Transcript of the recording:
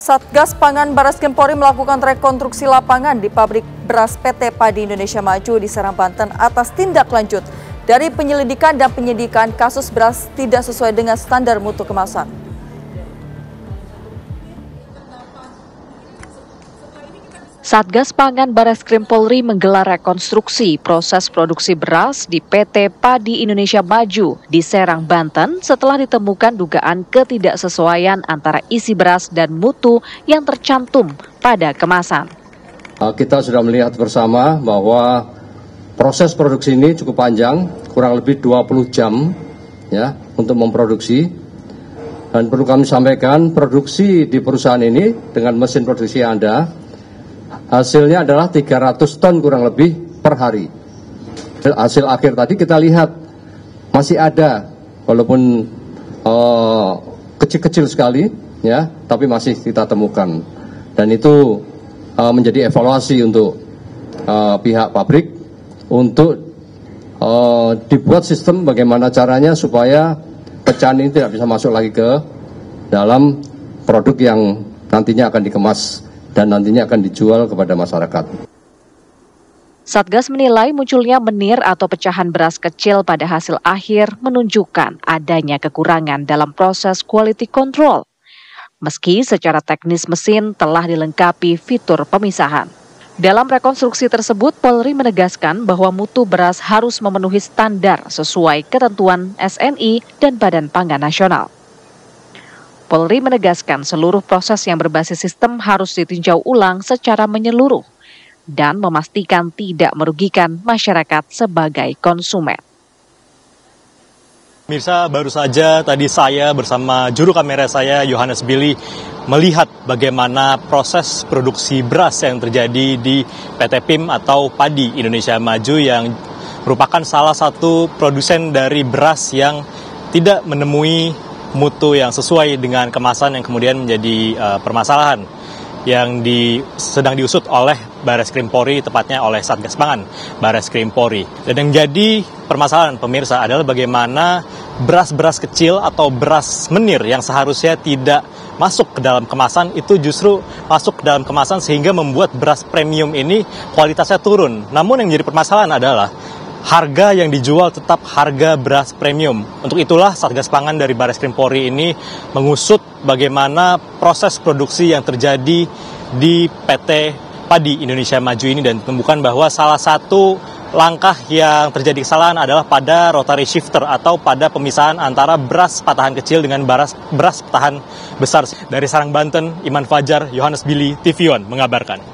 Satgas Pangan Bareskrim Polri melakukan rekonstruksi lapangan di pabrik beras PT Padi Indonesia Maju di Serang, Banten atas tindak lanjut dari penyelidikan dan penyidikan kasus beras tidak sesuai dengan standar mutu kemasan. Satgas Pangan Bareskrim Polri menggelar rekonstruksi proses produksi beras di PT Padi Indonesia Maju di Serang, Banten setelah ditemukan dugaan ketidaksesuaian antara isi beras dan mutu yang tercantum pada kemasan. Kita sudah melihat bersama bahwa proses produksi ini cukup panjang, kurang lebih 20 jam ya untuk memproduksi. Dan perlu kami sampaikan, produksi di perusahaan ini dengan mesin produksi yang ada, hasilnya adalah 300 ton kurang lebih per hari. Hasil akhir tadi kita lihat masih ada, walaupun kecil-kecil sekali, ya, tapi masih kita temukan. Dan itu menjadi evaluasi untuk pihak pabrik untuk dibuat sistem bagaimana caranya supaya pecahan ini tidak bisa masuk lagi ke dalam produk yang nantinya akan dikemas dan nantinya akan dijual kepada masyarakat. Satgas menilai munculnya menir atau pecahan beras kecil pada hasil akhir menunjukkan adanya kekurangan dalam proses quality control. Meski secara teknis mesin telah dilengkapi fitur pemisahan. Dalam rekonstruksi tersebut, Polri menegaskan bahwa mutu beras harus memenuhi standar sesuai ketentuan SNI dan Badan Pangan Nasional. Polri menegaskan seluruh proses yang berbasis sistem harus ditinjau ulang secara menyeluruh dan memastikan tidak merugikan masyarakat sebagai konsumen. Mirsa, baru saja tadi saya bersama juru kamera saya, Yohanes Billy, melihat bagaimana proses produksi beras yang terjadi di PT PIM atau Padi Indonesia Maju yang merupakan salah satu produsen dari beras yang tidak menemui mutu yang sesuai dengan kemasan yang kemudian menjadi permasalahan yang sedang diusut oleh Bareskrim Polri, tepatnya oleh Satgas Pangan Bareskrim Polri. Dan yang jadi permasalahan pemirsa adalah bagaimana beras-beras kecil atau beras menir yang seharusnya tidak masuk ke dalam kemasan itu justru masuk ke dalam kemasan sehingga membuat beras premium ini kualitasnya turun. Namun yang jadi permasalahan adalah harga yang dijual tetap harga beras premium. Untuk itulah Satgas Pangan dari Bareskrim Polri ini mengusut bagaimana proses produksi yang terjadi di PT Padi Indonesia Maju ini dan ditemukan bahwa salah satu langkah yang terjadi kesalahan adalah pada rotary shifter atau pada pemisahan antara beras patahan kecil dengan beras patahan besar. Dari Serang, Banten, Iman Fajar, Yohanes Billy, TV One mengabarkan.